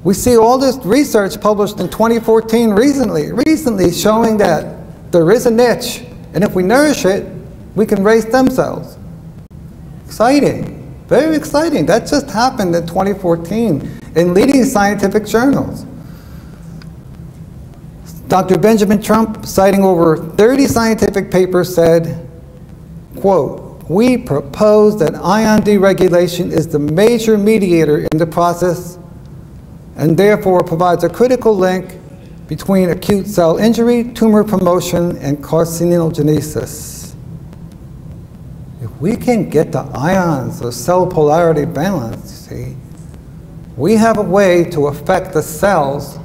we see all this research published in 2014 recently showing that there is a niche, and if we nourish it, we can raise stem cells. Exciting, very exciting. That just happened in 2014 in leading scientific journals. Dr. Benjamin Trump, citing over 30 scientific papers, said, quote, "We propose that ion deregulation is the major mediator in the process and therefore provides a critical link between acute cell injury, tumor promotion, and carcinogenesis." If we can get the ions or cell polarity balanced, see, we have a way to affect the cells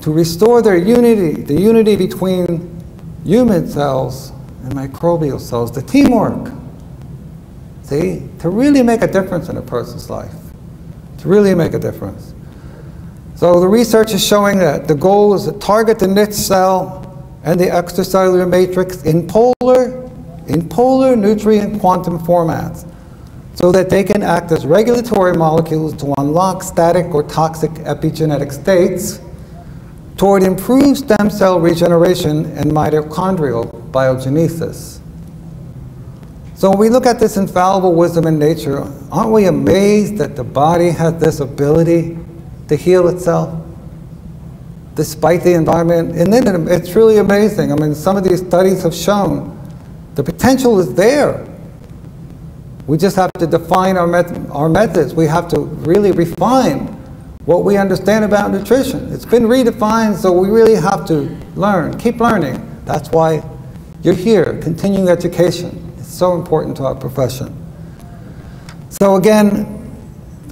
to restore their unity, the unity between human cells and microbial cells, the teamwork, see, to really make a difference in a person's life, to really make a difference. So the research is showing that the goal is to target the niche cell and the extracellular matrix in polar nutrient quantum formats so that they can act as regulatory molecules to unlock static or toxic epigenetic states toward improved stem cell regeneration and mitochondrial biogenesis. So when we look at this infallible wisdom in nature, aren't we amazed that the body has this ability to heal itself despite the environment? And then it's really amazing. I mean, some of these studies have shown the potential is there. We just have to define our methods. We have to really refine what we understand about nutrition. It's been redefined, so we really have to learn, keep learning. That's why you're here, continuing education. It's so important to our profession. So again,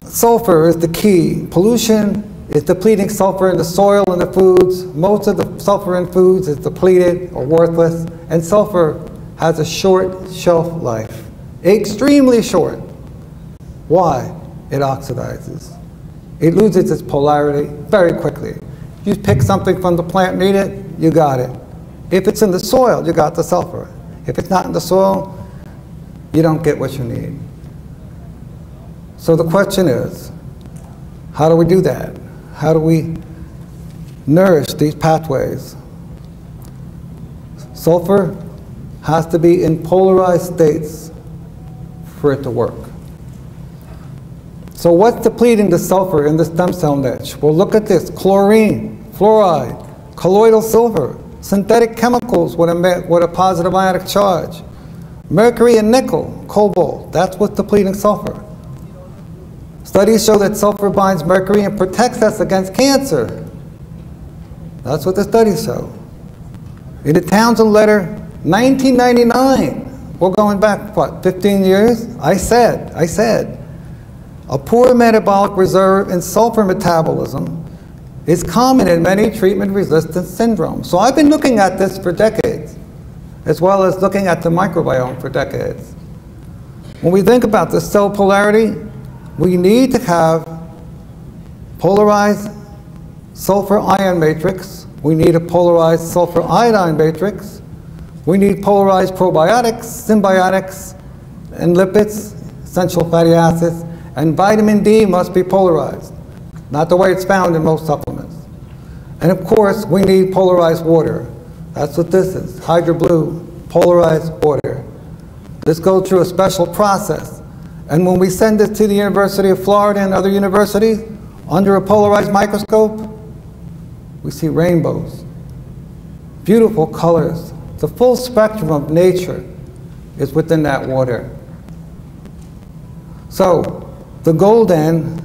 sulfur is the key. Pollution is depleting sulfur in the soil and the foods. Most of the sulfur in foods is depleted or worthless, and sulfur has a short shelf life, extremely short. Why? It oxidizes. It loses its polarity very quickly. You pick something from the plant and eat it, you got it. If it's in the soil, you got the sulfur. If it's not in the soil, you don't get what you need. So the question is, how do we do that? How do we nourish these pathways? Sulfur has to be in polarized states for it to work. So what's depleting the sulfur in the stem cell niche? Well, look at this: chlorine, fluoride, colloidal silver, synthetic chemicals with a positive ionic charge, mercury and nickel, cobalt. That's what's depleting sulfur. Studies show that sulfur binds mercury and protects us against cancer. That's what the studies show. In the Townsend letter, 1999, we're going back, what, 15 years? I said, a poor metabolic reserve in sulfur metabolism is common in many treatment-resistant syndromes. So I've been looking at this for decades, as well as looking at the microbiome for decades. When we think about the cell polarity, we need to have polarized sulfur ion matrix. We need a polarized sulfur iodine matrix. We need polarized probiotics, symbiotics, and lipids, essential fatty acids, and vitamin D must be polarized, not the way it's found in most supplements. And of course, we need polarized water. That's what this is, Hydro Blue, polarized water. This goes through a special process. And when we send it to the University of Florida and other universities, under a polarized microscope, we see rainbows, beautiful colors. The full spectrum of nature is within that water. So, the goal then,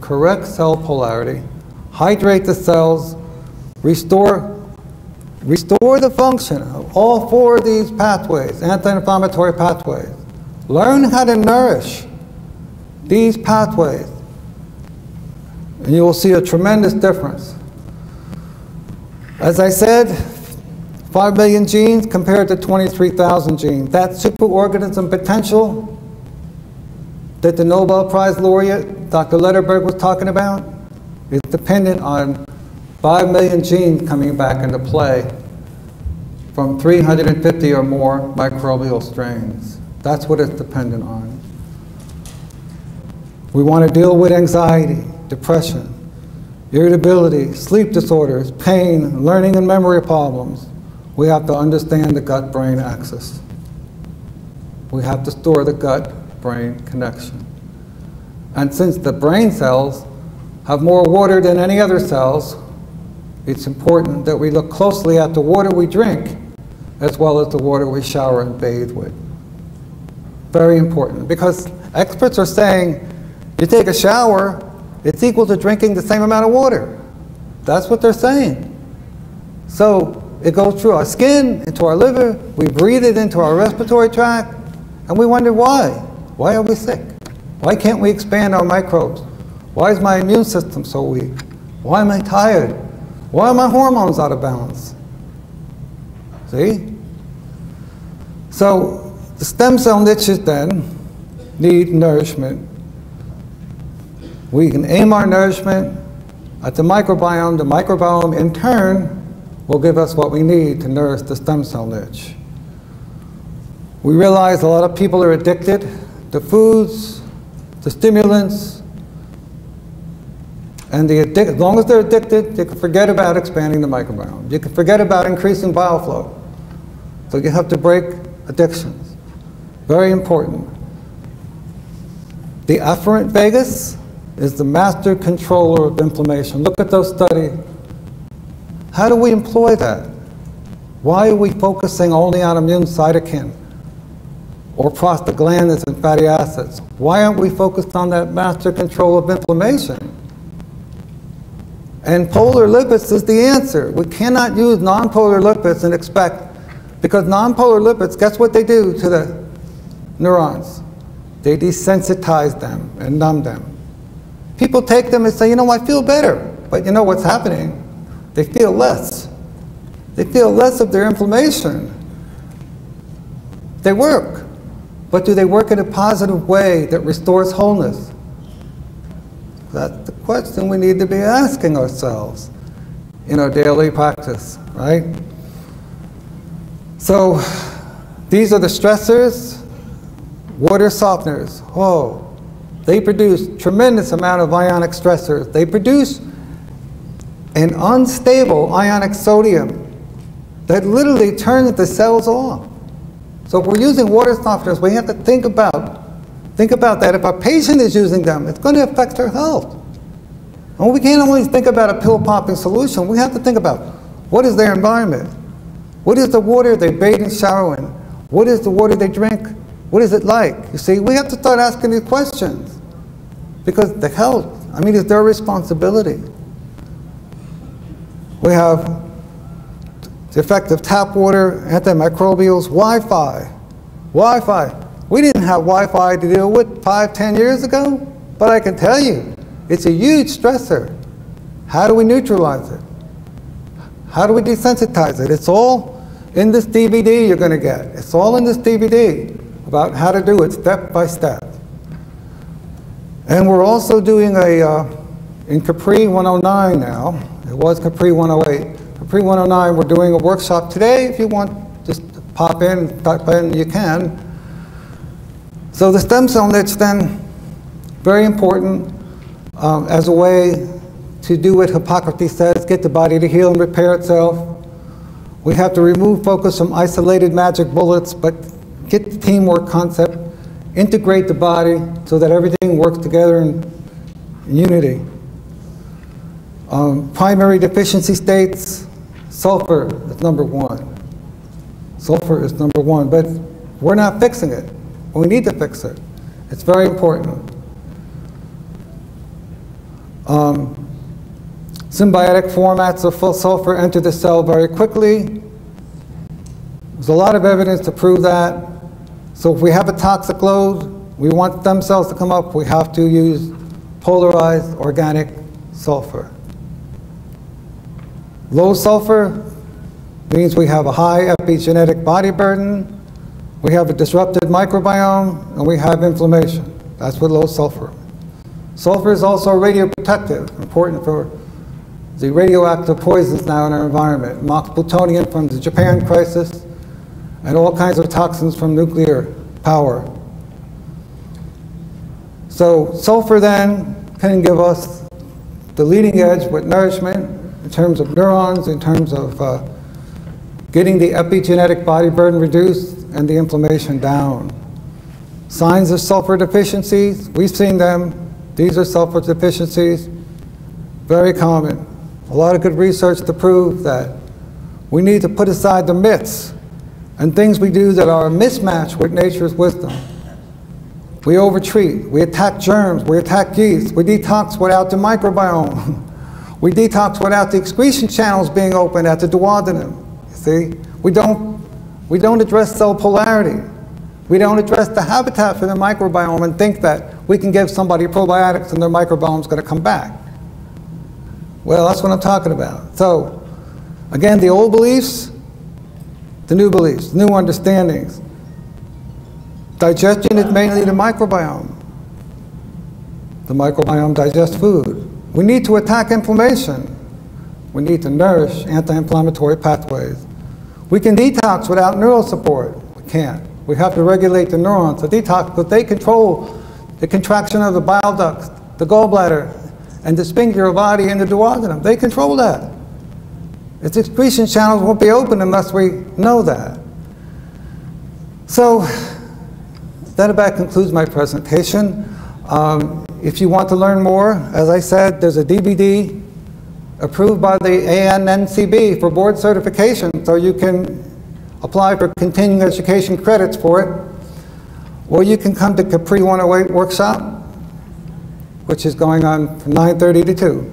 correct cell polarity, hydrate the cells, restore the function of all four of these pathways, anti-inflammatory pathways. Learn how to nourish these pathways, and you will see a tremendous difference. As I said, 5 million genes compared to 23,000 genes. That superorganism potential that the Nobel Prize laureate, Dr. Lederberg, was talking about, is dependent on 5 million genes coming back into play from 350 or more microbial strains. That's what it's dependent on. We want to deal with anxiety, depression, irritability, sleep disorders, pain, learning and memory problems. We have to understand the gut-brain axis. We have to store the gut-brain connection. And since the brain cells have more water than any other cells, it's important that we look closely at the water we drink as well as the water we shower and bathe with. Very important, because experts are saying you take a shower, it's equal to drinking the same amount of water. That's what they're saying. So it goes through our skin, into our liver, we breathe it into our respiratory tract, and we wonder why. Why are we sick? Why can't we expand our microbes? Why is my immune system so weak? Why am I tired? Why are my hormones out of balance? See? So the stem cell niches then need nourishment. We can aim our nourishment at the microbiome. The microbiome in turn will give us what we need to nourish the stem cell niche. We realize a lot of people are addicted to foods, to stimulants, and as long as they're addicted, you can forget about expanding the microbiome. You can forget about increasing bile flow. So you have to break addictions. Very important. The afferent vagus is the master controller of inflammation. Look at those studies. How do we employ that? Why are we focusing only on immune cytokine or prostaglandins and fatty acids? Why aren't we focused on that master control of inflammation? And polar lipids is the answer. We cannot use nonpolar lipids and expect, because nonpolar lipids, guess what they do to the neurons? They desensitize them and numb them. People take them and say, you know, I feel better. But you know what's happening? They feel less. They feel less of their inflammation. They work. But do they work in a positive way that restores wholeness? That's the question we need to be asking ourselves in our daily practice, right? So these are the stressors. Water softeners. Oh, they produce tremendous amount of ionic stressors. They produce an unstable ionic sodium that literally turns the cells off. So if we're using water softeners, we have to think about that. If a patient is using them, it's going to affect their health. And we can't always think about a pill-popping solution. We have to think about what is their environment? What is the water they bathe and shower in? What is the water they drink? What is it like? You see, we have to start asking these questions because the health, I mean, it's their responsibility. We have the effect of tap water, antimicrobials, Wi-Fi. Wi-Fi. We didn't have Wi-Fi to deal with 5-10 years ago, but I can tell you, it's a huge stressor. How do we neutralize it? How do we desensitize it? It's all in this DVD you're going to get. It's all in this DVD about how to do it step by step. And we're also doing in Capri 109 now. It was Capri 108. Capri 109, we're doing a workshop today. If you want, just pop in, you can. So the stem cell niche then, very important as a way to do what Hippocrates says, get the body to heal and repair itself. We have to remove focus from isolated magic bullets, but get the teamwork concept, integrate the body so that everything works together in unity. Primary deficiency states, sulfur is number one. Sulfur is number one, but we're not fixing it. We need to fix it. It's very important. Symbiotic formats of full sulfur enter the cell very quickly. There's a lot of evidence to prove that. So if we have a toxic load, we want stem cells to come up, we have to use polarized organic sulfur. Low sulfur, means we have a high epigenetic body burden, we have a disrupted microbiome, and we have inflammation. That's with low sulfur. Sulfur is also radioprotective, important for the radioactive poisons now in our environment. Mox plutonium from the Japan crisis, and all kinds of toxins from nuclear power. So sulfur then can give us the leading edge with nourishment in terms of neurons, in terms of getting the epigenetic body burden reduced and the inflammation down. Signs of sulfur deficiencies, we've seen them. These are sulfur deficiencies, very common. A lot of good research to prove that we need to put aside the myths and things we do that are a mismatch with nature's wisdom. We overtreat, we attack germs, we attack yeast, we detox without the microbiome. We detox without the excretion channels being open at the duodenum. You see? We don't address cell polarity. We don't address the habitat for the microbiome and think that we can give somebody probiotics and their microbiome is going to come back. Well, that's what I'm talking about. So, again, the old beliefs, the new beliefs, new understandings. Digestion is mainly the microbiome. The microbiome digests food. We need to attack inflammation. We need to nourish anti-inflammatory pathways. We can detox without neural support. We can't. We have to regulate the neurons to detox because they control the contraction of the bile ducts, the gallbladder, and the sphincter body in the duodenum. They control that. Its excretion channels won't be open unless we know that. So, that about concludes my presentation. If you want to learn more, as I said, there's a DVD approved by the ANNCB for board certification, so you can apply for continuing education credits for it. Or you can come to Capri 108 workshop, which is going on from 9:30 to 2.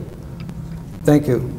Thank you.